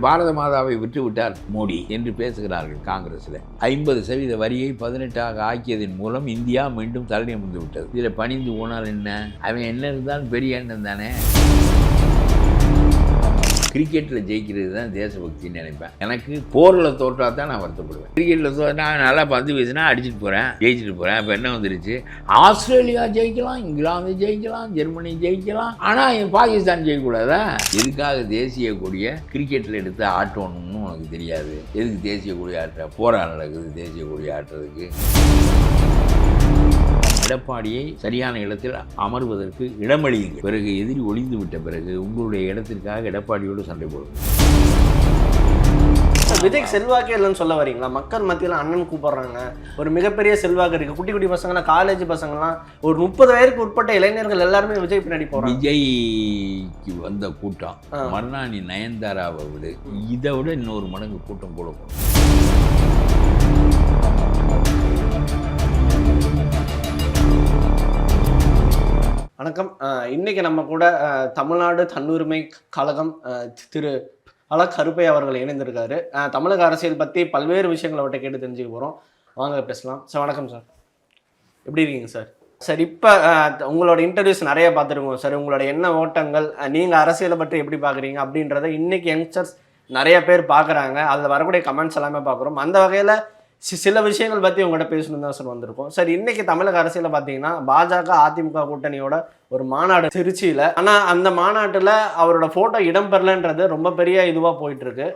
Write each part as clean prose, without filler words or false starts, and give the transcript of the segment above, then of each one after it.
பாரத மாதாவை விட்டுவிட்டார் மோடி என்று பேசுகிறார்கள் காங்கிரஸில். 50% வரியை 18 ஆக்கியதன் மூலம் இந்தியா மீண்டும் தலை நிமிர்ந்து விட்டது. இதில் பணிந்து போனால் என்ன? அவன் என்ன இருந்தாலும் பெரிய எண்ணம் தானே. கிரிக்கெட்டில் ஜெயிக்கிறது தான் தேசபக்தின்னு நினைப்பேன். எனக்கு போரில் தோற்றா தான் நான் வருத்தப்படுவேன். கிரிக்கெட்டில் நான் நல்லா பந்து வீசினா அடிச்சுட்டு போகிறேன், ஜெயிச்சுட்டு போகிறேன். இப்போ என்ன வந்துருச்சு? ஆஸ்திரேலியா ஜெயிக்கலாம், இங்கிலாந்து ஜெயிக்கலாம், ஜெர்மனி ஜெயிக்கலாம், ஆனால் பாகிஸ்தான் ஜெயிக்கக்கூடாதா? எதுக்காக தேசிய கொடியை கிரிக்கெட்டில் எடுத்து ஆட்டணும்னு உனக்கு தெரியாது. எதுக்கு தேசிய கொடி ஆட்டுற? போரா நடக்குது தேசிய கொடி ஆட்டுறதுக்கு. எடப்பாடியை சரியான இடத்தில் அமர்வதற்கு இடமளியுங்கள். பிறகு எதிரி ஒளிந்து விட்ட பிறகு உங்களுடைய இடத்திற்காக எடப்பாடியோடு சண்டை போடுங்க. விஜய் செல்வாக்கே இல்லைன்னு சொல்ல வரீங்களா? மக்கள் மத்தியில் அண்ணன் கூப்பிடுறாங்க, ஒரு மிகப்பெரிய செல்வாக்கு இருக்கு. குட்டி குட்டி பசங்கலாம், காலேஜ் பசங்கலாம், ஒரு 30 வயதுக்கு உட்பட்ட இளைஞர்கள் எல்லாருமே விஜய் பின்னாடி போறாங்க. விஜய்க்கு வந்த கூட்டம் மறுநாள் நயன்தாராவை விட இதை விட இன்னொரு மடங்கு கூட்டம் கூட போகும். வணக்கம். இன்னைக்கு நம்ம கூட தமிழ்நாடு தன்னுரிமை கழகம் திரு கருப்பையா அவர்கள் இணைந்திருக்காரு. தமிழக அரசியல் பற்றி பல்வேறு விஷயங்களை அவர்கிட்ட கேட்டு தெரிஞ்சுக்க போகிறோம். வாங்க பேசலாம் சார். வணக்கம் சார், எப்படி இருக்கீங்க சார்? சார், இப்போ உங்களோட இன்டர்வியூஸ் நிறைய பார்த்துருக்கோம் சார். உங்களோட என்ன ஓட்டங்கள், நீங்கள் அரசியலை பற்றி எப்படி பார்க்குறீங்க அப்படின்றத இன்னைக்கு யங்ஸ்டர்ஸ் நிறைய பேர் பார்க்குறாங்க. அதில் வரக்கூடிய கமெண்ட்ஸ் எல்லாமே பார்க்குறோம். அந்த வகையில் சில விஷயங்கள் பற்றி உங்கள்கிட்ட பேசணும் தான் சார் வந்திருக்கோம். சார், இன்னைக்கு தமிழக அரசியலில் பார்த்தீங்கன்னா பாஜக அதிமுக கூட்டணியோட ஒரு மாநாடு திருச்சியில். ஆனால் அந்த மாநாட்டில் அவரோட ஃபோட்டோ இடம்பெறலன்றது ரொம்ப பெரிய இதுவாக போயிட்டு இருக்கு.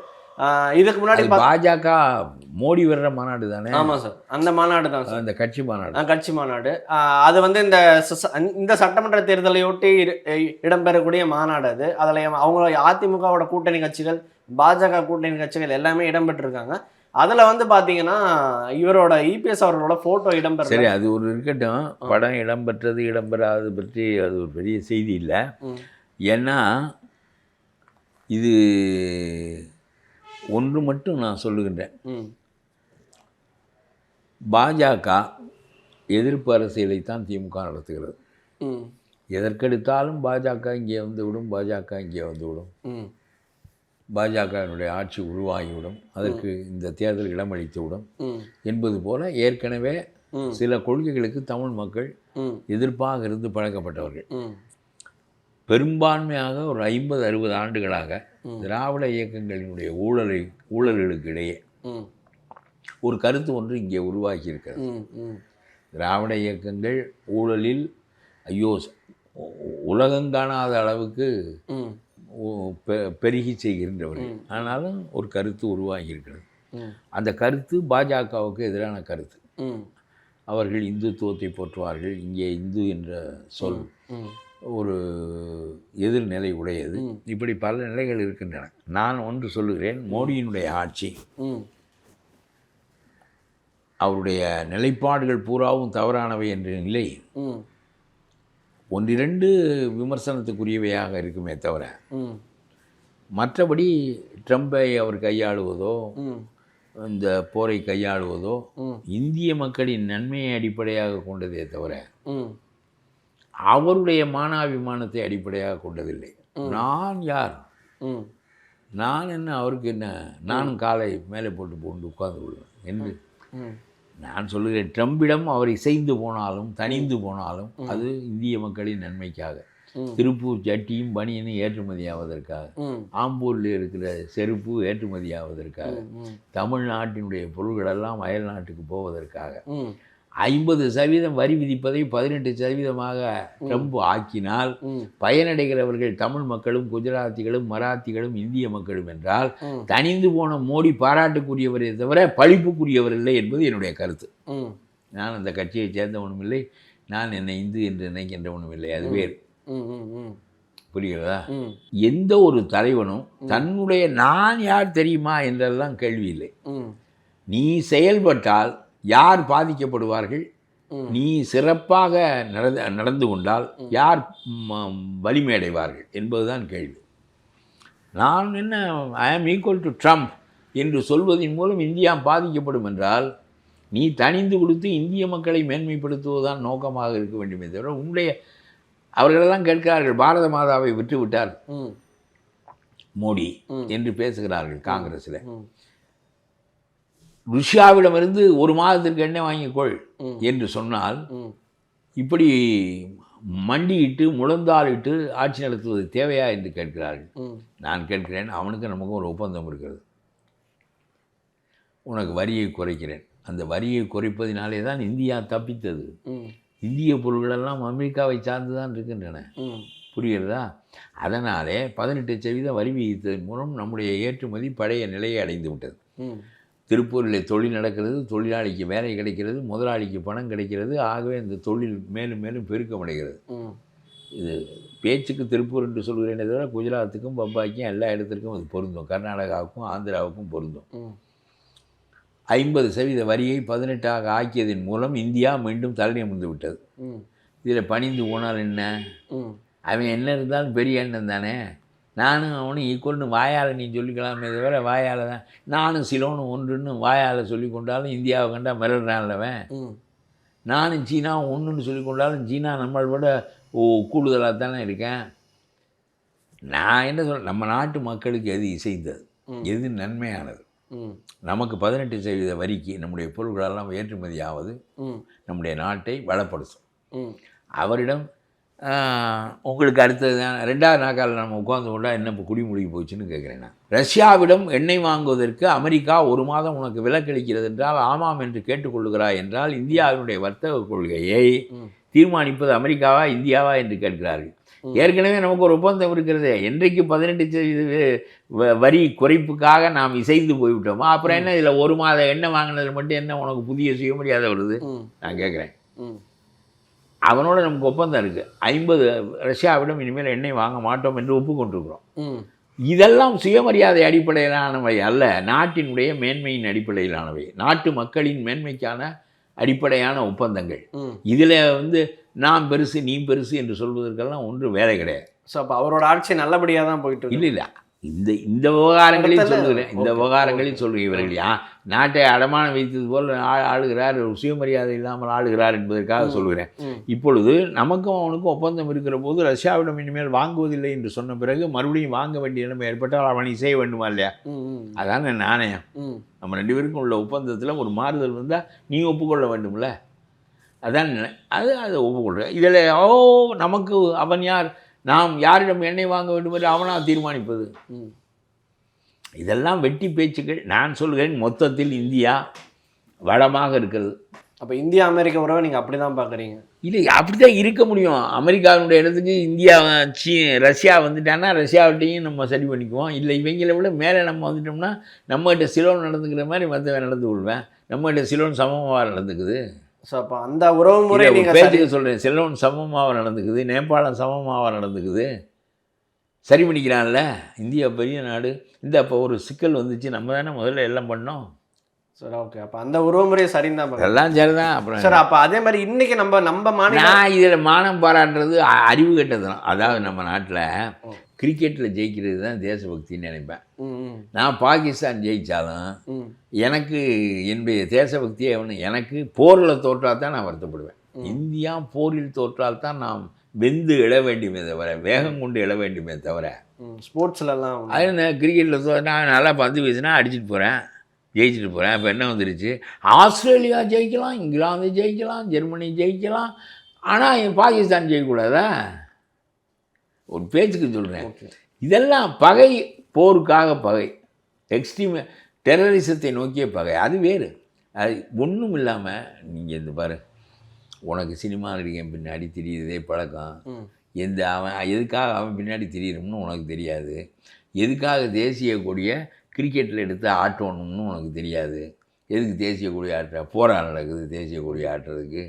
இதுக்கு முன்னாடி பாஜக மோடி வர்ற மாநாடு தானே? ஆமாம் சார், அந்த மாநாடு தான் சார், அந்த கட்சி மாநாடு. கட்சி மாநாடு. அது வந்து இந்த சட்டமன்ற தேர்தலையொட்டி இடம்பெறக்கூடிய மாநாடு அது. அதில் அவங்க அதிமுகவோட கூட்டணி கட்சிகள், பாஜக கூட்டணி கட்சிகள் எல்லாமே இடம்பெற்றிருக்காங்க. அதில் வந்து பார்த்தீங்கன்னா இவரோட இபிஎஸ் அவர்களோட ஃபோட்டோ இடம்பெற. சரி, அது ஒரு இருக்கட்டும். படம் இடம்பெற்றது இடம்பெறாது பற்றி அது ஒரு பெரிய செய்தி இல்லை. ஏன்னா இது ஒன்று மட்டும் நான் சொல்லுகின்றேன். பாஜக எதிர்ப்பு அரசியலைத்தான் திமுக நடத்துகிறது. எதற்கெடுத்தாலும் பாஜக இங்கே வந்து விடும், பாஜக இங்கே வந்து விடும், பாஜகவினுடைய ஆட்சி உருவாகிவிடும், அதற்கு இந்த தேர்தல் இடமளித்து விடும் என்பது போல ஏற்கனவே சில கொள்கைகளுக்கு தமிழ் மக்கள் எதிர்ப்பாக இருந்து பழக்கப்பட்டவர்கள். பெரும்பான்மையாக ஒரு 50-60 ஆண்டுகளாக திராவிட இயக்கங்களினுடைய ஊழல்களுக்கு இடையே ஒரு கருத்து ஒன்று இங்கே உருவாகி இருக்கிறது. திராவிட இயக்கங்கள் ஊழலில் ஐயோ உலகங்காணாத அளவுக்கு பெருகி செய்கின்றவர்கள். ஆனாலும் ஒரு கருத்து உருவாகி இருக்கிறது. அந்த கருத்து பாஜகவுக்கு எதிரான கருத்து. அவர்கள் இந்துத்துவத்தை போற்றுவார்கள். இங்கே இந்து என்ற சொல் ஒரு எதிர்நிலை உடையது. இப்படி பல நிலைகள் இருக்கின்றன. நான் ஒன்று சொல்லுகிறேன், மோடியினுடைய ஆட்சி, அவருடைய நிலைப்பாடுகள் பூராவும் தவறானவை என்ற நிலை 1-2 விமர்சனத்துக்குரியவையாக இருக்குமே தவிர மற்றபடி ட்ரம்பை அவர் கையாளுவதோ இந்த போரை கையாளுவதோ இந்திய மக்களின் நன்மையை அடிப்படையாக கொண்டதே தவிர அவருடைய மானாபிமானத்தை அடிப்படையாக கொண்டதில்லை. நான் யார், நான் என்ன, அவருக்கு என்ன, நானும் காலை மேலே போட்டு உட்கார்ந்து கொள்வேன் என்று நான் சொல்லுகிறேன். ட்ரம்பிடம் அவர் இசைந்து போனாலும் தனிந்து போனாலும் அது இந்திய மக்களின் நன்மைக்காக. திருப்பூர் சட்டியும் பனியனும் ஏற்றுமதி ஆவதற்காக, ஆம்பூரில் இருக்கிற செருப்பு ஏற்றுமதி ஆவதற்காக, தமிழ்நாட்டினுடைய பொருள்களெல்லாம் அயல் நாட்டுக்கு போவதற்காக 50% வரி விதிப்பதை 18% ட்ரம்ப் ஆக்கினால் பயனடைகிறவர்கள் தமிழ் மக்களும் குஜராத்திகளும் மராத்திகளும் இந்திய மக்களும் என்றால் தனிந்து போன மோடி பாராட்டுக்குரியவரே தவிர பழிப்புக்குரியவர் இல்லை என்பது என்னுடைய கருத்து. நான் அந்த கட்சியை சேர்ந்தவனும் இல்லை, நான் என்னை இந்து என்று நினைக்கின்றவனும் இல்லை. அது வேறு. புரிகிறதா? எந்த ஒரு தலைவனும் தன்னுடைய நான் யார் தெரியுமா என்றெல்லாம் கேள்வி இல்லை. நீ செயல்பட்டால் யார் பாதிக்கப்படுவார்கள், நீ சிறப்பாக நடந்து கொண்டால் யார் வலிமை அடைவார்கள் என்பதுதான் கேள்வி. நான் என்ன ஐ ஆம் ஈக்குவல் டு ட்ரம்ப் என்று சொல்வதன் மூலம் இந்தியா பாதிக்கப்படும் என்றால் நீ தனிந்து கொடுத்து இந்திய மக்களை மேன்மைப்படுத்துவதுதான் நோக்கமாக இருக்க வேண்டுமே தவிர உன்னுடைய அவர்களெல்லாம் கேட்கிறார்கள், பாரத மாதாவை விட்டுவிட்டார் மோடி என்று பேசுகிறார்கள் காங்கிரஸில். ருஷ்யாவிடமிருந்து ஒரு மாதத்திற்கு எண்ணெய் வாங்கிக்கொள் என்று சொன்னால் இப்படி மண்டியிட்டு முழந்தாளிட்டு ஆட்சி நடத்துவது தேவையா என்று கேட்கிறார்கள். நான் கேட்கிறேன், அவனுக்கு நமக்கும் ஒரு ஒப்பந்தம் இருக்கிறது. உனக்கு வரியை குறைக்கிறேன். அந்த வரியை குறைப்பதினாலே தான் இந்தியா தப்பித்தது. இந்திய பொருள்களெல்லாம் அமெரிக்காவை சார்ந்து தான் இருக்கின்றன. புரிகிறதா? அதனாலே 18% வரி விதித்ததன் மூலம் நம்முடைய ஏற்றுமதி பழைய நிலையை அடைந்து விட்டது. திருப்பூரில் தொழில் நடக்கிறது, தொழிலாளிக்கு வேலை கிடைக்கிறது, முதலாளிக்கு பணம் கிடைக்கிறது. ஆகவே இந்த தொழில் மேலும் மேலும் பெருக்கமடைகிறது. இது பேச்சுக்கு திருப்பூர் என்று சொல்கிறேனே தவிர குஜராத்துக்கும் பம்பாய்க்கும் எல்லா இடத்திற்கும் அது பொருந்தும். கர்நாடகாவுக்கும் ஆந்திராவுக்கும் பொருந்தும். 50% வரியை 18 ஆக்கியதன் மூலம் இந்தியா மீண்டும் தலை நிமிர்ந்து விட்டது. இதில் பணிந்து போனால் என்ன? அவன் என்ன இருந்தாலும் பெரிய எண்ணம் தானே. நானும் அவனும் ஈக்குவல்னு வாயால் நீ சொல்லிக்கலாமே தவிர வாயால் தான் நானும் சிலோன்னு ஒன்றுன்னு வாயால் சொல்லி கொண்டாலும் இந்தியாவை கண்டா மிரடுறான்லவன். நானும் சீனாவும் ஒன்றுன்னு சொல்லி கொண்டாலும் சீனா நம்மளை விட கூடுதலாக தானே இருக்கேன். நான் என்ன சொல்கிறேன், நம்ம நாட்டு மக்களுக்கு எது இசைந்தது, எது நன்மையானது? நமக்கு 18% வரிக்கு நம்முடைய பொருட்களெல்லாம் ஏற்றுமதி ஆவது நம்முடைய நாட்டை வளப்படுத்தும். அவரிடம் உங்களுக்கு அடுத்தது 2வது நாக்கால் நம்ம உட்கார்ந்து கொண்டா என்ன இப்போ குடிமொழி போச்சுன்னு கேட்குறேன் நான். ரஷ்யாவிடம் எண்ணெய் வாங்குவதற்கு அமெரிக்கா 1 மாதம் உனக்கு விலக்களிக்கிறது என்றால் ஆமாம் என்று கேட்டுக்கொள்கிறாய் என்றால் இந்தியாவினுடைய வர்த்தக கொள்கையை தீர்மானிப்பது அமெரிக்காவா இந்தியாவா என்று கேட்கிறார்கள். ஏற்கனவே நமக்கு ஒரு ஒப்பந்தம் இருக்கிறது. என்றைக்கு 18% வரி குறைப்புக்காக நாம் இசைந்து போய்விட்டோமோ அப்புறம் என்ன இதில் 1 மாத எண்ணெய் வாங்கினதில் மட்டும் என்ன உனக்கு புதிய சுயமரியாதை வருது? நான் கேட்குறேன். அவனோட நமக்கு ஒப்பந்தம் இருக்குது. 50 ரஷ்யாவிடம் இனிமேல் எண்ணெய் வாங்க மாட்டோம் என்று ஒப்புக்கொண்டிருக்கிறோம். இதெல்லாம் சுயமரியாதை அடிப்படையிலானவை அல்ல, நாட்டினுடைய மேன்மையின் அடிப்படையிலானவை, நாட்டு மக்களின் மேன்மைக்கான அடிப்படையான ஒப்பந்தங்கள். இதில் நான் பெருசு நீ பெருசு என்று சொல்வதற்கெல்லாம் ஒன்றும் வேலை கிடையாது. ஸோ அப்போ அவரோட ஆட்சி நல்லபடியாக தான் போயிட்டு இல்லை இல்லை இந்த விவகாரங்களில் சொல்லுகிறேன். இந்த விவகாரங்களில் சொல்லுங்க, இவர்கள் நாட்டை அடமானம் வைத்தது போல் ஆளுகிறார், சுயமரியாதை இல்லாமல் ஆளுகிறார் என்பதற்காக சொல்கிறேன். இப்பொழுது நமக்கும் அவனுக்கும் ஒப்பந்தம் இருக்கிற போது ரஷ்யாவிடம் இனிமேல் வாங்குவதில்லை என்று சொன்ன பிறகு மறுபடியும் வாங்க வேண்டிய நிலைமை ஏற்பட்டால் அவனை செய்ய வேண்டுமா இல்லையா? அதான நாணயம். நம்ம 2 பேருக்கும் உள்ள ஒப்பந்தத்தில் ஒரு மாறுதல் வந்தால் நீ ஒப்புக்கொள்ள வேண்டும்ல. அதான் அதை ஒப்புக்கொள்கிறேன். இதில் நமக்கு அவன் யார், நாம் யாரிடம் எண்ணெய் வாங்க வேண்டும் என்று அவனாக தீர்மானிப்பது? இதெல்லாம் வெட்டி பேச்சுக்கள். நான் சொல்கிறேன், மொத்தத்தில் இந்தியா வளமாக இருக்கிறது. அப்போ இந்தியா அமெரிக்க உறவை நீங்கள் அப்படி தான் பார்க்குறீங்க? இல்லை, அப்படி தான் இருக்க முடியும். அமெரிக்காவுடைய இடத்துக்கு இந்தியா ரஷ்யா வந்துட்டான்னா ரஷ்யாவிட்டையும் நம்ம சரி பண்ணிக்குவோம். இல்லை இவங்களை விட மேலே நம்ம வந்துட்டோம்னா நம்மகிட்ட சிலோன் நடந்துக்கிற மாதிரி மற்றவன் நடந்து கொள்வேன். நம்மகிட்ட சிலோன் சமமாக நடந்துக்குது. ஸோ அப்போ அந்த உறவு முறை நீங்கள் பேச்சுக்கு சொல்கிறேன், சிலோன் சமமாக நடந்துக்குது, நேபாளம் சமமாக நடந்துக்குது. சரி பண்ணிக்கிறான்ல. இந்தியா பெரிய நாடு. அப்போ ஒரு சிக்கல் வந்துச்சு, நம்ம தானே முதல்ல எல்லாம் பண்ணோம். சரி, ஓகே. அப்போ அந்த உறவு முறையை சரின்னு தான் எல்லாம் சரிதான். அப்புறம் சார் அப்போ அதே மாதிரி இன்றைக்கி நம்ம மாநிலம் நான் இதில் மானம் பாராட்டுறது அறிவு கெட்டது தான். அதாவது நம்ம நாட்டில் கிரிக்கெட்டில் ஜெயிக்கிறது தான் தேசபக்தின்னு நினைப்பேன். நான் பாகிஸ்தான் ஜெயித்தாலும் எனக்கு என்னுடைய தேசபக்தியே எனக்கு போரில் தோற்றால் தான் நான் வருத்தப்படுவேன். இந்தியா போரில் தோற்றால் தான் நாம் வெந்து இழ வேண்டுமே தவிர, வேகம் கொண்டு இழ வேண்டுமே தவிர, ஸ்போர்ட்ஸ்லாம் அது கிரிக்கெட்டில் நான் நல்லா பந்து வீசினா அடிச்சுட்டு போகிறேன், ஜெயிச்சுட்டு போகிறேன். இப்போ என்ன வந்துருச்சு, ஆஸ்திரேலியா ஜெயிக்கலாம், இங்கிலாந்து ஜெயிக்கலாம், ஜெர்மனி ஜெயிக்கலாம், ஆனால் பாகிஸ்தான் ஜெயிக்கக்கூடாதா? ஒரு பேச்சுக்கு சொல்கிறேன். இதெல்லாம் பகை, போருக்காக பகை, எக்ஸ்ட்ரீம் டெரரிசத்தை நோக்கிய பகை. அது வேறு. அது ஒன்றும் இல்லாமல் நீங்கள் பாரு, உனக்கு சினிமா நடிகன் பின்னாடி திரியுறதே பழக்கம். அவன் எதுக்காக அவன் பின்னாடி திரியணும்னு உனக்கு தெரியாது. எதுக்காக தேசிய கொடியை கிரிக்கெட்டில் எடுத்து ஆட்டணும்னு உனக்கு தெரியாது. எதுக்கு தேசிய கொடி ஆட்டுற? போராட்டம் நடக்குது தேசிய கொடி ஆட்டுறதுக்கு.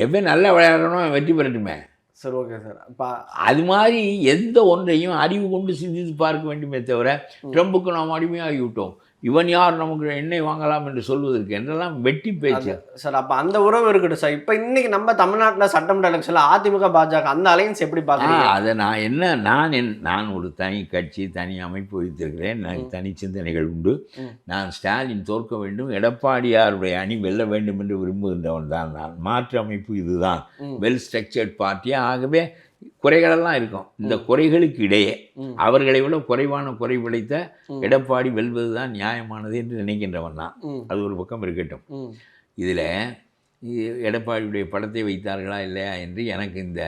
எவன் நல்லா விளையாடணும் வெற்றி பெறட்டுமே. சரி, ஓகே சார். அப்போ அது மாதிரி எந்த ஒன்றையும் அறிவு கொண்டு சிந்தித்து பார்க்க வேண்டுமே தவிர, ட்ரம்புக்கு நாம் அடிமையாகிவிட்டோம், இவன் யார் நமக்கு எண்ணெய் வாங்கலாம் என்று சொல்வதற்கு என்றெல்லாம் வெட்டி பேச்சு சார். அப்போ அந்த உறவு இருக்கட்டும் சார். இப்போ இன்னைக்கு நம்ம தமிழ்நாட்டில் சட்டமன்ற எலெக்ஷனில் அதிமுக பாஜக அந்த அலையன்ஸ் எப்படி பார்க்குறீங்க? அதை நான் ஒரு தனி கட்சி, தனி அமைப்பு வைத்திருக்கிறேன். எனக்கு தனி சிந்தனைகள் உண்டு. நான் ஸ்டாலின் தோற்க வேண்டும், எடப்பாடியாருடைய அணி வெல்ல வேண்டும் என்று விரும்புகின்றவன் தான் நான். மாற்று அமைப்பு இதுதான், வெல் ஸ்ட்ரக்சர்ட் பார்ட்டி. ஆகவே குறைகளெல்லாம் இருக்கும். இந்த குறைகளுக்கு இடையே அவர்களை விட குறைவான குறை படைத்த எடப்பாடி வெல்வது தான் நியாயமானது என்று நினைக்கின்றவன் தான். அது ஒரு பக்கம் இருக்கட்டும். இதில் எடப்பாடியுடைய படத்தை வைத்தார்களா இல்லையா என்று எனக்கு இந்த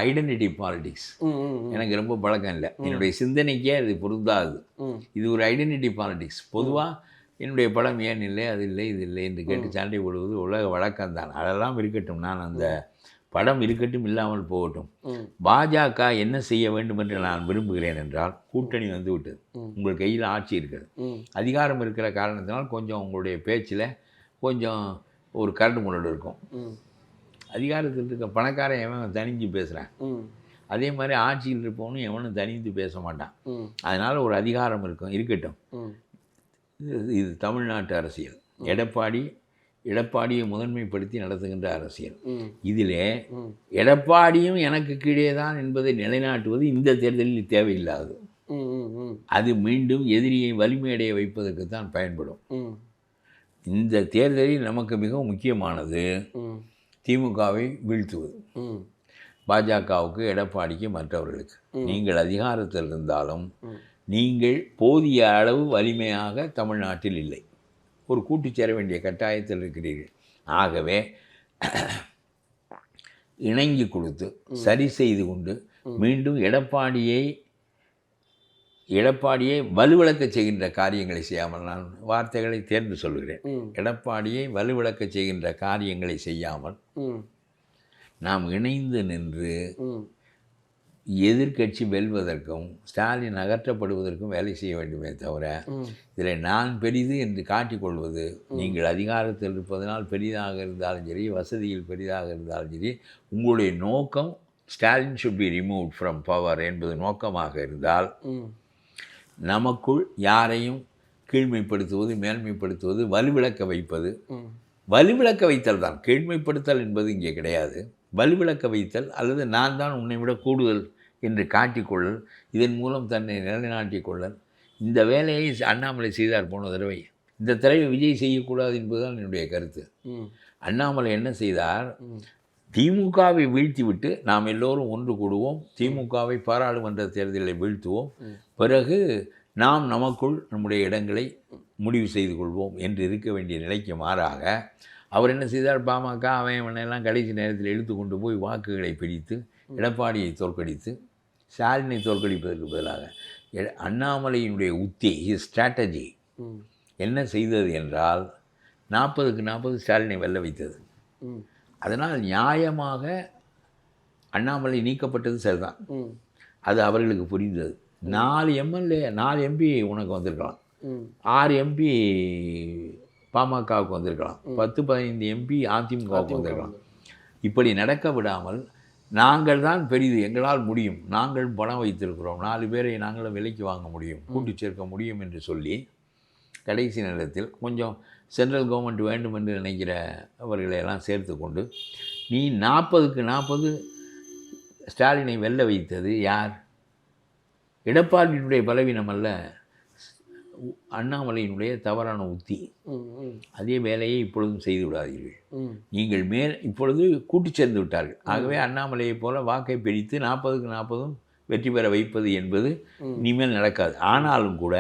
ஐடென்டிட்டி பாலிடிக்ஸ் எனக்கு ரொம்ப பழக்கம் இல்லை. என்னுடைய சிந்தனைக்கே அது பொருந்தாது. இது ஒரு ஐடென்டிட்டி பாலிடிக்ஸ். பொதுவாக என்னுடைய படம் ஏன் இல்லை, அது இல்லை, இது இல்லை என்று கேட்டு சண்டை போடுவது உலக வழக்கம்தான். அதெல்லாம் இருக்கட்டும். நான் அந்த படம் இருக்கட்டும், இல்லாமல் போகட்டும். பாஜக என்ன செய்ய வேண்டும் என்று நான் விரும்புகிறேன் என்றால், கூட்டணி வந்து விட்டது. உங்கள் கையில் ஆட்சி இருக்கிறது, அதிகாரம் இருக்கிற காரணத்தினால் கொஞ்சம் உங்களுடைய பேச்சில் கொஞ்சம் ஒரு கரடு முரடு இருக்கும். அதிகாரத்தில் இருக்க பணக்காரன் எவன் தனிஞ்சு பேசுகிறான், அதே மாதிரி ஆட்சியில் இருப்பவனும் எவனும் தனிந்து பேச மாட்டான். அதனால் ஒரு அதிகாரம் இருக்கட்டும். இது தமிழ்நாட்டு அரசியல். எடப்பாடியை முதன்மைப்படுத்தி நடத்துகின்ற அரசியல். இதிலே எடப்பாடியும் எனக்கு கீழே தான் என்பதை நிலைநாட்டுவது இந்த தேர்தலில் தேவையில்லாது. அது மீண்டும் எதிரியை வலிமையடைய வைப்பதற்கு தான் பயன்படும். இந்த தேர்தலில் நமக்கு மிகவும் முக்கியமானது திமுகவை வீழ்த்துவது. பாஜகவுக்கு, எடப்பாடிக்கு, மற்றவர்களுக்கு. நீங்கள் அதிகாரத்தில் இருந்தாலும் நீங்கள் போதிய அளவு வலிமையாக தமிழ்நாட்டில் இல்லை. ஒரு கூட்டு சேர வேண்டிய கட்டாயத்தில் இருக்கிறீர்கள். ஆகவே இணங்கி கொடுத்து சரி செய்து கொண்டு மீண்டும் எடப்பாடியை வலுவிழக்க செய்கின்ற காரியங்களை செய்யாமல், நான் வார்த்தைகளை தேர்ந்து சொல்கிறேன், எடப்பாடியை வலுவிழக்க செய்கின்ற காரியங்களை செய்யாமல் நாம் இணைந்து நின்று எதிர்கட்சி வெல்வதற்கும் ஸ்டாலின் அகற்றப்படுவதற்கும் வேலை செய்ய வேண்டுமே தவிர, இதில் நான் பெரிது என்று காட்டிக்கொள்வது, நீங்கள் அதிகாரத்தில் இருப்பதனால் பெரிதாக இருந்தாலும் சரி, வசதியில் பெரிதாக இருந்தாலும் சரி, உங்களுடைய நோக்கம் Stalin should be removed from power என்பது நோக்கமாக இருந்தால், நமக்குள் யாரையும் கீழ்மைப்படுத்துவது, மேன்மைப்படுத்துவது, வலுவிழக்க வைப்பது, வலுவிழக்க வைத்தல் தான். கீழ்மைப்படுத்தல் என்பது இங்கே கிடையாது. வலுவிழக்க வைத்தல் அல்லது நான் தான் உன்னை விட கூடுதல் என்று காட்டிக்கொள்ளல், இதன் மூலம் தன்னை நிலைநாட்டிக் கொள்ளல். இந்த வேலையை அண்ணாமலை செய்தார் போன தடவை. இந்த தடவை விஜய் செய்யக்கூடாது என்பதுதான் என்னுடைய கருத்து. அண்ணாமலை என்ன செய்தார், திமுகவை வீழ்த்திவிட்டு நாம் எல்லோரும் ஒன்று கூடுவோம், திமுகவை பாராளுமன்ற தேர்தலில் வீழ்த்துவோம், பிறகு நாம் நமக்குள் நம்முடைய இடங்களை முடிவு செய்து கொள்வோம் என்று இருக்க வேண்டிய நிலைக்கு மாறாக அவர் என்ன செய்தார், பாமக அவனையெல்லாம் கடைசி நேரத்தில் எடுத்து கொண்டு போய் வாக்குகளை பிரித்து எடப்பாடியை தோற்கடித்து ஸ்டாலினை தோற்கடிப்பதற்கு பதிலாக அண்ணாமலையினுடைய உத்தி, ஸ்ட்ராட்டஜி என்ன செய்தது என்றால் 40க்கு 40 ஸ்டாலினை வெல்ல வைத்தது. அதனால் நியாயமாக அண்ணாமலை நீக்கப்பட்டது சரிதான். அது அவர்களுக்கு புரிந்தது. 4 எம்எல்ஏ 4 எம்பி உனக்கு வந்திருக்கலாம், 6 எம்பி பாமகவுக்கு வந்திருக்கலாம், 10-15 எம்பி அதிமுகவுக்கு வந்திருக்கலாம். இப்படி நடக்க விடாமல் நாங்கள் தான் பெரிது, எங்களால் முடியும், நாங்கள் பணம் வைத்திருக்கிறோம், 4 பேரை நாங்களும் விலைக்கு வாங்க முடியும், கூட்டு சேர்க்க முடியும் என்று சொல்லி கடைசி நேரத்தில் கொஞ்சம் சென்ட்ரல் கவர்மெண்ட் வேண்டும் என்று நினைக்கிற அவர்களையெல்லாம் சேர்த்து கொண்டு நீ 40க்கு 40 ஸ்டாலினை வெல்ல வைத்தது யார்? எடப்பாடியினுடைய பலவீனம் அல்ல, அண்ணாமலையினுடைய தவறான உத்தி. அதே வேலையை இப்பொழுதும் செய்து விடாதீர்கள். நீங்கள் இப்பொழுது கூட்டு சேர்ந்து விட்டார்கள். ஆகவே அண்ணாமலையை போல வாக்கை பிரித்து 40க்கு 40 வெற்றி பெற வைப்பது என்பது இனிமேல் நடக்காது. ஆனாலும் கூட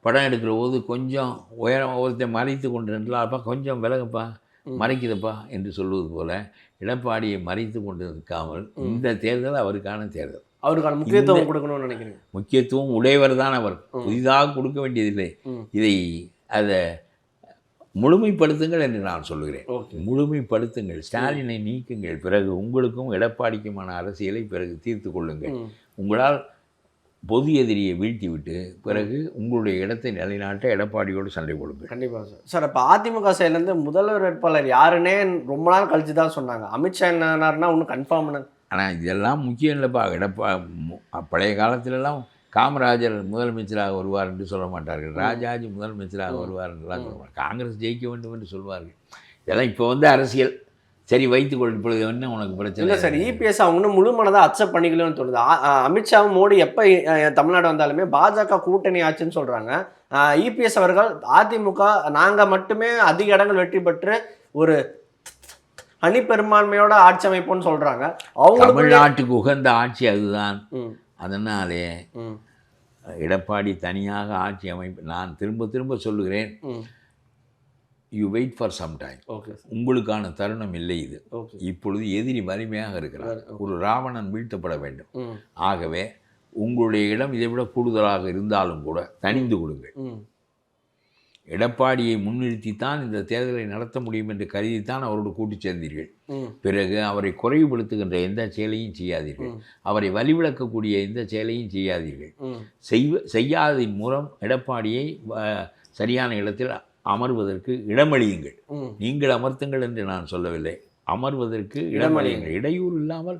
படம் எடுக்கிற போது கொஞ்சம் ஒருத்தர் மறைத்து கொண்டிருந்தால்ப்பா, கொஞ்சம் விலகப்பா, மறைக்குதுப்பா என்று சொல்வது போல எடப்பாடியை மறைத்து கொண்டு இருக்காமல் இந்த தேர்தல் அவருக்கான தேர்தல், அவருக்கான முக்கியத்துவம் கொடுக்கணும்னு நினைக்கிறேன். முக்கியத்துவம் உடையவர் தான் அவர், புதிதாக கொடுக்க வேண்டியதில்லை. அதை முழுமைப்படுத்துங்கள் என்று நான் சொல்லுகிறேன். முழுமைப்படுத்துங்கள், ஸ்டாலினை நீக்குங்கள், பிறகு உங்களுக்கும் எடப்பாடிக்குமான அரசியலை பிறகு தீர்த்து கொள்ளுங்கள். உங்களால் பொது எதிரியை வீழ்த்திவிட்டு பிறகு உங்களுடைய இடத்தை நிலைநாட்ட எடப்பாடியோடு சண்டை போடுங்கள். கண்டிப்பாக சார். சார், இப்போ அதிமுக சைட்லேருந்து முதல்வர் வேட்பாளர் யாருன்னே ரொம்ப நாள் கழித்து தான் சொன்னாங்க. அமித்ஷா என்னன்னா ஒன்றும் கன்ஃபார்ம் பண்ண. ஆனால் இதெல்லாம் முக்கியம் இல்லைப்பா. பழைய காலத்திலெல்லாம் காமராஜர் முதலமைச்சராக வருவார் என்று சொல்ல மாட்டார்கள், ராஜாஜி முதலமைச்சராக வருவார் என்றுலாம் சொல்ல மாட்டார்கள், காங்கிரஸ் ஜெயிக்க வேண்டும் என்று சொல்வார்கள். இதெல்லாம் இப்போ அரசியல். சரி, வைத்துக்கொள், இப்பொழுது என்ன உனக்கு பிரச்சனை இல்லை சார். இபிஎஸ் அவங்க முழு மனதாக அக்செப்ட் பண்ணிக்கலன்னு தோணுது. அமித்ஷாவும் மோடி எப்போ தமிழ்நாடு வந்தாலுமே பாஜக கூட்டணி ஆச்சுன்னு சொல்கிறாங்க. இபிஎஸ் அவர்கள் அதிமுக நாங்கள் மட்டுமே அதிக இடங்கள் வெற்றி பெற்று ஒரு அணி பெரும்பான்மையோட ஆட்சி அமைப்புன்னு சொல்றாங்க. அவங்களுக்கு தமிழ்நாட்டுக்கு உகந்த ஆட்சி அதுதான். ம், அதனாலே ம், எடப்பாடி தனியாக ஆட்சி அமைப்பு, நான் திரும்ப திரும்ப சொல்லுகிறேன், ம். You wait for some time. Okay sir. உங்களுக்கான தருணம் இல்லை இது. ஓகே. இப்பொழுது எதிரி வலிமையாக இருக்கிறார். ஒரு ராவணன் வீழ்த்தப்பட வேண்டும். ம், ஆகவே உங்களுடைய இடம் இதை விட கூடுதலாக இருந்தாலும் கூட தணிந்து கொடுங்கள். ம், எடப்பாடியை முன்னிறுத்தித்தான் இந்த தேர்தலை நடத்த முடியும் என்று கருதித்தான் அவரோடு கூட்டி சேர்ந்தீர்கள். ம், பிறகு அவரை குறைவுபடுத்துகின்ற எந்த செயலையும் செய்யாதீர்கள். ம். அவரை வழிவிளக்கக்கூடிய எந்த செயலையும் செய்யாதீர்கள். ம், செய்யாததின் மூலம் எடப்பாடியை சரியான இடத்தில் அமர்வதற்கு இடமளியுங்கள். ம். நீங்கள் அமர்த்துங்கள் என்று நான் சொல்லவில்லை, அமர்வதற்கு இடமளியுங்கள். இடையூறு இல்லாமல்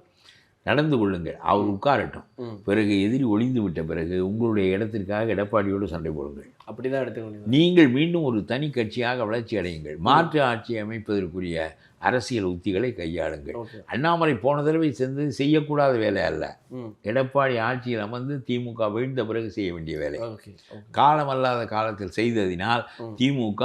நடந்து கொள்ளுங்கள். அவர் உட்காரட்டும். ம். பிறகு எதிரி ஒளிந்து விட்ட பிறகு உங்களுடைய இடத்திற்காக எடப்பாடியோடு சண்டை போடுங்கள். அப்படிதான் எடுத்துக்கணும். நீங்கள் மீண்டும் ஒரு தனி கட்சியாக வளர்ச்சி அடையுங்கள். மாற்று ஆட்சி அமைப்பதற்குரிய அரசியல் உத்திகளை கையாளுங்கள். ஓகே. அண்ணாமலை போன தடவை சென்று செய்யக்கூடாத வேலை அல்ல. ம். எடப்பாடி ஆட்சியில் அமர்ந்து திமுக வீழ்ந்த பிறகு செய்ய வேண்டிய வேலை. ஓகே. ஓகே. காலமல்லாத காலத்தில் செய்ததினால் ம். திமுக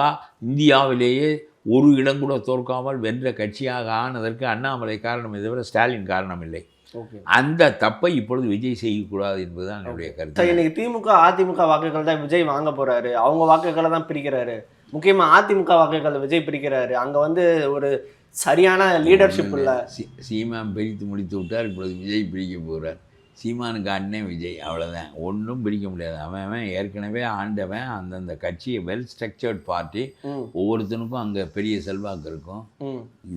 இந்தியாவிலேயே ஒரு இடம் கூட தோற்காமல் வென்ற கட்சியாக ஆனதற்கு அண்ணாமலை காரணம், இதை விட ஸ்டாலின் காரணம் இல்லை. ஓகே. அந்த தப்பை இப்பொழுது விஜய் செய்யக்கூடாது என்பதுதான் என்னுடைய கருத்து. சார், இன்னைக்கு திமுக அதிமுக வாக்குகள் தான் விஜய் வாங்க போறாரு. அவங்க வாக்குகளை தான் பிரிக்கிறாரு. முக்கியமா அதிமுக வாக்குகளை விஜய் பிரிக்கிறாரு. அங்க வந்து ஒரு சரியான லீடர்ஷிப் இல்லை. சீமான் பிரித்து முடித்து விட்டார். இப்பொழுது விஜய் பிரிக்க போகிறார். சீமானுக்கு அண்ணன் விஜய், அவ்வளோதான். ஒன்றும் பிரிக்க முடியாது. அவன் ஏற்கனவே ஆண்டவன். அந்தந்த கட்சி வெல் ஸ்ட்ரக்சர்ட் பார்ட்டி. ஒவ்வொருத்தனுக்கும் அங்கே பெரிய செல்வாக்கு இருக்கும்.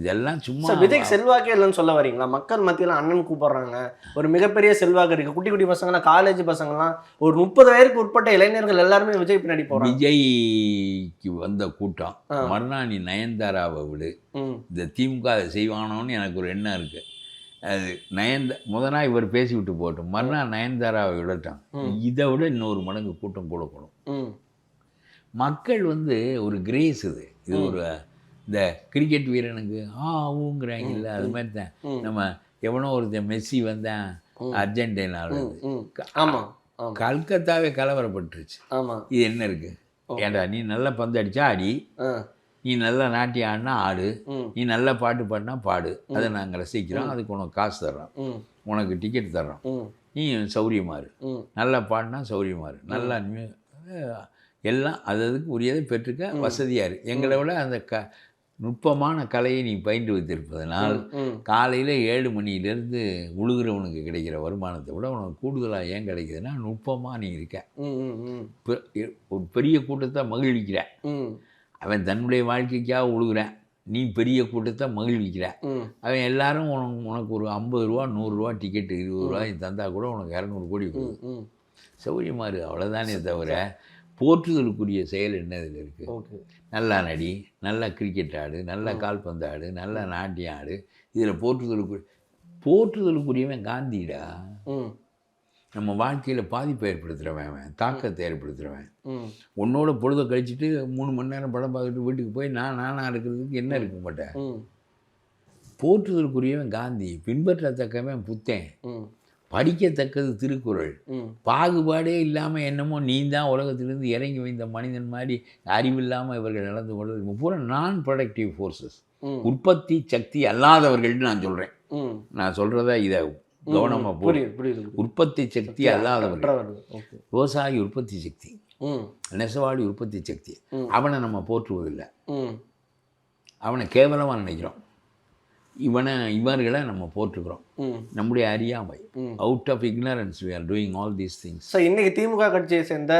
இதெல்லாம் சும்மா விஜய் செல்வாக்கே இல்லைன்னு சொல்ல வரீங்களா? மக்கள் மத்தியில் அண்ணன் கூப்பிடுறாங்க. ஒரு மிகப்பெரிய செல்வாக்கு இருக்கு. குட்டி குட்டி பசங்கலாம், காலேஜ் பசங்கலாம், ஒரு 30 வயதுக்கு உட்பட்ட இளைஞர்கள் எல்லாருமே விஜய் பின்னாடி போறாங்க. விஜய்க்கு வந்த கூட்டம் மறுநாள் நீ நயன்தாராவை விடு, இந்த திமுக அதை செய்வானோன்னு எனக்கு ஒரு எண்ணம் இருக்கு. அது முதனா இவர் பேசிவிட்டு போட்டோம், மறுநாள் நயன்தாராவை விடட்டும். இதை விட இன்னொரு மடங்கு கூட்டம் கூடக்கூடும். மக்கள் வந்து ஒரு கிரேஸ் இது ஒரு இந்த கிரிக்கெட் வீரனுக்கு ஊங்கிறாங்க இல்லை, அது மாதிரி தான். நம்ம எவனோ ஒருத்தன் மெஸ்ஸி வந்தேன் அர்ஜென்டினாவில், கல்கத்தாவே கலவரப்பட்டுருச்சு. இது என்ன இருக்கு? ஏண்டா நீ நல்லா பந்து அடிச்சா அடி, நீ நல்லா நாட்டியம் ஆடினா ஆடு, நீ நல்லா பாட்டு பாடினா பாடு, அதை நாங்கள் ரசிக்கிறோம், அதுக்கு உனக்கு காசு தர்றோம், உனக்கு டிக்கெட் தர்றோம், நீ சௌரியமாரு, நல்லா பாடினா சௌரியமாரு, நல்லா எல்லாம் அதுக்கு உரியதை பெற்றுக்க வசதியாக இருக்கு. எங்களை விட அந்த நுட்பமான கலையை நீ பயின்று வைத்திருப்பதனால் காலையில் 7 மணியிலேருந்து உழுகிறவனுக்கு கிடைக்கிற வருமானத்தை விட உனக்கு கூடுதலாக ஏன் கிடைக்குதுன்னா நுட்பமாக நீ இருக்க. ஒரு பெரிய கூட்டத்தை மகிழ்விக்கிற. அவன் தன்னுடைய வாழ்க்கைக்காக உழுகிறேன், நீ பெரிய கூட்டத்தை மகிழ்விக்கிற. அவன் எல்லாரும் உனக்கு ஒரு 50 ரூபா 100 ரூபா டிக்கெட்டு 20 ரூபாய் தந்தால் கூட உனக்கு 200 கோடி கொடுக்கும். சௌரியமாக இருக்குது, அவ்வளோதானே தவிர போற்றுதலுக்குரிய செயல் என்ன இதில் இருக்குது? நல்லா நடி, நல்லா கிரிக்கெட் ஆடு, நல்லா கால்பந்து ஆடு, நல்லா நாட்டியம் ஆடு, இதில் போற்றுதலுக்குரியவன் காந்திடா. நம்ம வாழ்க்கையில் பாதிப்பை ஏற்படுத்துகிறவன், தாக்கத்தை ஏற்படுத்துகிறவன். உன்னோட பொழுதை கழிச்சிட்டு 3 மணி நேரம் படம் பார்த்துட்டு வீட்டுக்கு போய் நானாக இருக்கிறதுக்கு என்ன இருக்க மாட்டேன். போற்றுதலுக்குரியவன் காந்தி, பின்பற்றத்தக்கவன் புத்தன், படிக்கத்தக்கது திருக்குறள். பாகுபாடே இல்லாமல் என்னமோ நீ தான் உலகத்திலிருந்து இறங்கி வைந்த மனிதன் மாதிரி அறிவில்லாமல் இவர்கள் நடந்து கொள்வது பூரா நான் ப்ரொடக்டிவ் ஃபோர்ஸஸ், உற்பத்தி சக்தி அல்லாதவர்கள்னு நான் சொல்கிறேன். நான் சொல்கிறதா இதை கவனமாக புரியுது. உற்பத்தி சக்தி அல்லாதவர்கள், விவசாயி உற்பத்தி சக்தி, நெசவாளி உற்பத்தி சக்தி. அவனை நம்ம போற்றுவதில்லை, அவனை கேவலமாக நினைக்கிறோம். இவர்களை நம்ம போற்றுக்கிறோம். நம்முடைய அறியாமை, out of ignorance we are doing all these things. So இன்னைக்கு திமுக கட்சியை சேர்ந்த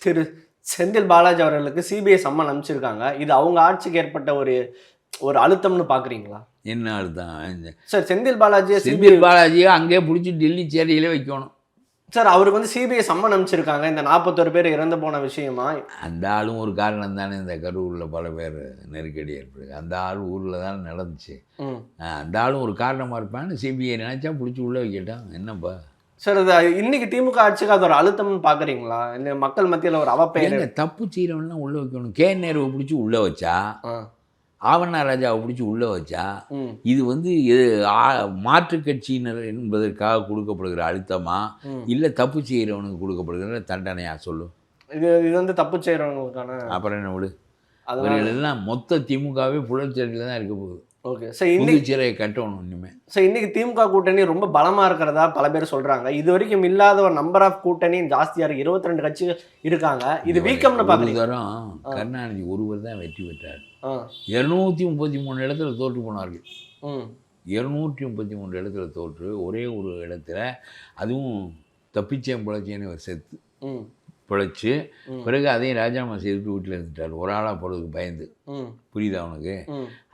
திரு செந்தில் பாலாஜி அவர்களுக்கு சிபிஐ சம்மன் அனுப்பிச்சிருக்காங்க. இது அவங்க ஆட்சிக்கு ஏற்பட்ட ஒரு அழுத்தம்னு பார்க்குறீங்களா? என்ன அழுத்தம் சார்? செந்தில் பாலாஜியை அங்கேயே பிடிச்சி டெல்லி சேரியிலே வைக்கணும் சார். அவருக்கு வந்து சிபிஐ சம்மன் அனுப்பிச்சிருக்காங்க இந்த 41 பேர் இறந்து போன விஷயமா. அந்த ஆளும் ஒரு காரணம் தானே. இந்த கரூரில் பல பேர் நெருக்கடி ஏற்படுது, அந்த ஆள் ஊரில் தானே நடந்துச்சு. அந்த ஆளும் ஒரு காரணமாக இருப்பான்னு சிபிஐ நினைச்சா பிடிச்சி உள்ளே வைக்கட்டான். என்னப்பா சார் அது இன்னைக்கு திமுக ஆட்சிக்கு அது ஒரு அழுத்தம்னு பார்க்குறீங்களா? இந்த மக்கள் மத்தியில் ஒரு அவப்பெயர். தப்பு செய்கிறவன்லாம் உள்ளே வைக்கணும். கே நேருவை பிடிச்சி உள்ளே வச்சா, ஆவண்ணா ராஜாவை பிடிச்சி உள்ளே வச்சா, இது வந்து மாற்று கட்சியினர் என்பதற்காக கொடுக்கப்படுகிற அழுத்தமா இல்லை தப்பு செய்கிறவனுக்கு கொடுக்கப்படுகிற தண்டனையா சொல்லு? இது வந்து தப்பு செய்கிறவனுக்கான. அப்புறம் என்ன விடு, அவர்கள் எல்லாம் மொத்த திமுகவே புழற்சியில் தான் இருக்க போகுது. Okay sir. இன்னைக்கு புதுச்சிறையை கட்டணும் இனிமேல். சார் இன்னைக்கு திமுக கூட்டணி ரொம்ப பலமா இருக்கிறதா பல பேர் சொல்றாங்க. இது வரைக்கும் இல்லாத ஒரு நம்பர் ஆஃப் கூட்டணி ஜாஸ்தியா இருக்கு. 22 கட்சிகள் இருக்காங்க. இது வீக்கம்னு ஒரு பாக்குறீங்க? தரம் கருணாநிதி ஒருவர் தான் வெற்றி பெற்றார். 233 இடத்துல தோற்று போனார்கள். 233 இடத்துல தோற்று ஒரே ஒரு இடத்துல, அதுவும் தப்பிச்சேன் பிழைச்சேன்னு ஒரு செத்து பிழைச்சி பிறகு அதையும் ராஜினாமா செய்துட்டு வீட்டில் இருந்துட்டார், ஒரு ஆளாக போகிறதுக்கு பயந்து. புரியுதா அவனுக்கு?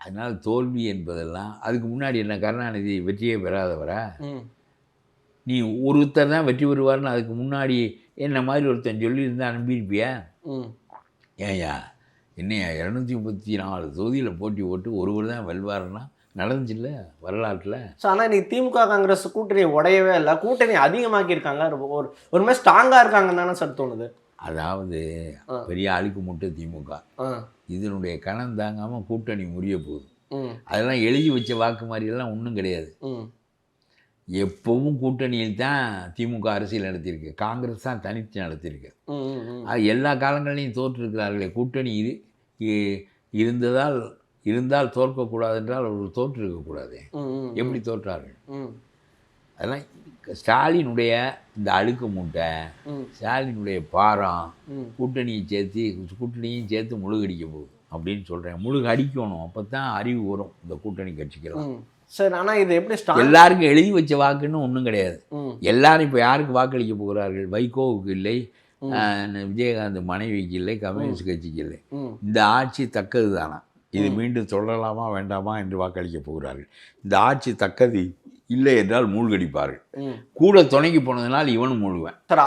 அதனால் தோல்வி என்பதெல்லாம் அதுக்கு முன்னாடி என்ன கருணாநிதி வெற்றியே பெறாதவரா? நீ ஒருத்தர் தான் வெற்றி பெறுவார்னு அதுக்கு முன்னாடி என்ன மாதிரி ஒருத்தன் சொல்லியிருந்தா அனுப்பியிருப்பியா? ஏன்யா என்னையா 234 தொகுதியில் போட்டி போட்டு ஒருவர் தான் வெல்வாருன்னா நடந்துச்சுல்ல வரலாற்றில். ஸோ ஆனால் இன்னைக்கு திமுக காங்கிரஸ் கூட்டணி உடையவே இல்லை, கூட்டணி அதிகமாக்கியிருக்காங்க. ஒரு மாதிரி ஸ்ட்ராங்காக இருக்காங்கன்னு தானே சார் தோணுது. அதாவது பெரிய அழுக்கு முட்டை திமுக இதனுடைய கணம் தாங்காமல் கூட்டணி முறிய போகுது. அதெல்லாம் எழுதி வச்ச வாக்கு மாதிரியெல்லாம் ஒன்றும் கிடையாது. எப்பவும் கூட்டணியில் தான் திமுக அரசியல் நடத்தியிருக்கு, காங்கிரஸ் தான் தனித்து நடத்தியிருக்கு. அது எல்லா காலங்களையும் தோற்றிருக்கிறார்களே. கூட்டணி இருந்தால் தோற்கக்கூடாது என்றால் அவர்கள் தோற்று இருக்கக்கூடாது. எப்படி தோற்றார்கள்? அதெல்லாம் ஸ்டாலினுடைய இந்த அழுக்கு மூட்டை, ஸ்டாலினுடைய பாரம் கூட்டணியும் சேர்த்து முழுகடிக்க போகுது அப்படின்னு சொல்கிறேன். முழுகடிக்கணும், அப்போ தான் அறிவு வரும் இந்த கூட்டணி கட்சிக்கெல்லாம். சார் ஆனால் இது எப்படி எல்லாருக்கும் எழுதி வச்ச வாக்குன்னு ஒன்றும் கிடையாது. எல்லாரும் இப்போ யாருக்கு வாக்களிக்க போகிறார்கள்? வைகோவுக்கு இல்லை, விஜயகாந்த் மனைவிக்கு இல்லை, கம்யூனிஸ்ட் கட்சிக்கு இல்லை. இந்த ஆட்சி தக்கது தானா? இது மீண்டும் தொடரலாமா வேண்டாமா என்று வாக்களிக்க போகிறார்கள். இந்த ஆட்சி தக்கது இல்லை என்றால் மூழ்கடிப்பார்கள். கூட துணைக்கு போனதுனால் இவனும் மூழ்குவேன். சார்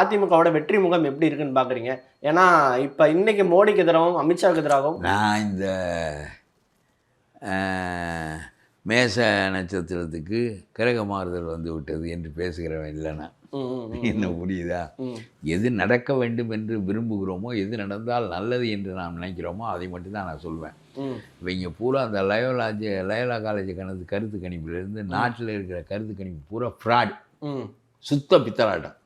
அதிமுகவோட வெற்றி முகம் எப்படி இருக்குன்னு பார்க்குறீங்க? ஏன்னா இப்போ இன்னைக்கு மோடிக்கு எதிராகவும் அமித்ஷாவுக்கு எதிராகவும் நான் இந்த மேச நட்சத்திரத்துக்கு கிரக மாறுதல் வந்து விட்டது என்று பேசுகிறவன் இல்லைனா என்ன புரியுதா? எது நடக்க வேண்டும் என்று விரும்புகிறோமோ, எது நடந்தால் நல்லது என்று நாம் நினைக்கிறோமோ அதை மட்டும்தான் நான் சொல்வேன். இவங்க பூரா அந்த லயோலா காலேஜ் கருத்து கணிப்பிலிருந்து நாட்டில் இருக்கிற கருத்து கணிப்பு பூரா ஃப்ராட், சுத்த பித்தலாட்டம்.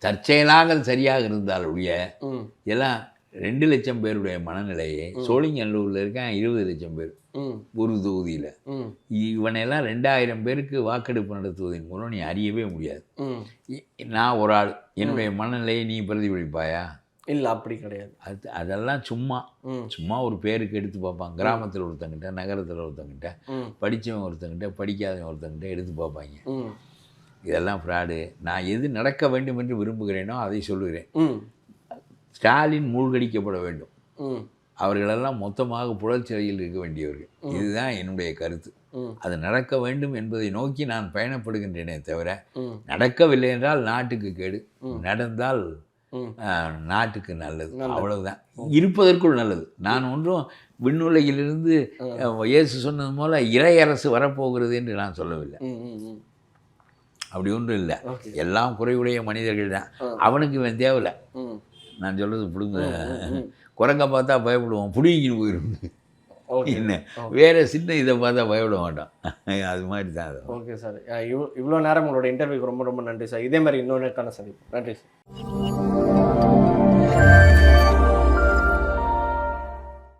தற்செயலாக சரியாக இருந்தால் ஒழிய எல்லாம் 2 லட்சம் பேருடைய மனநிலையை சோழிங்கநல்லூரில் இருக்க 20 லட்சம் பேர் ஒரு தொகுதியில், இவனையெல்லாம் 2000 பேருக்கு வாக்கெடுப்பு நடத்துவதன் மூலம் நீ அறியவே முடியாது. நான் ஒரு ஆள், என்னுடைய மனநிலையை நீ பிரதிபலிப்பாயா? இல்லை, அப்படி கிடையாது. அதெல்லாம் சும்மா ஒரு பேருக்கு எடுத்து பார்ப்பாங்க. கிராமத்தில் ஒருத்தங்கிட்ட, நகரத்தில் ஒருத்தங்கிட்ட, படித்தவன் ஒருத்தங்கிட்ட, படிக்காதவன் ஒருத்தங்கிட்ட எடுத்து பார்ப்பாங்க. இதெல்லாம் ஃப்ராடு. நான் எது நடக்க வேண்டும் என்று விரும்புகிறேனோ அதை சொல்லுகிறேன். ஸ்டாலின் மூழ்கடிக்கப்பட வேண்டும். அவர்களெல்லாம் மொத்தமாக புழற்சிறையில் இருக்க வேண்டியவர்கள். இதுதான் என்னுடைய கருத்து. அது நடக்க வேண்டும் என்பதை நோக்கி நான் பயணப்படுகின்றேனே தவிர, நடக்கவில்லை என்றால் நாட்டுக்கு கேடு, நடந்தால் நாட்டுக்கு நல்லது. அவ்வளவுதான். இருப்பதற்குள் நல்லது. நான் ஒன்றும் விண்ணுலகிலிருந்து இயேசு சொன்னது போல இறையரசு வரப்போகிறது என்று நான் சொல்லவில்லை. அப்படி ஒன்றும் இல்லை. எல்லாம் குறைவுடைய மனிதர்கள் தான். அவனுக்கு இவன் தேவையில்லை. நான் சொல்கிறது பிடுங்க. குரங்க பார்த்தா பயப்படுவோம், பிடிங்கின்னு போயிடும். என்ன வேறு சின்ன இதை பார்த்தா பயப்பட மாட்டான். அது மாதிரி தான் அது. ஓகே சார், இவ்வளோ நேரம் உங்களோட இன்டர்வியூக்கு ரொம்ப ரொம்ப நன்றி சார். இதே மாதிரி இன்னொரு சந்திப்பு. நன்றி சார்.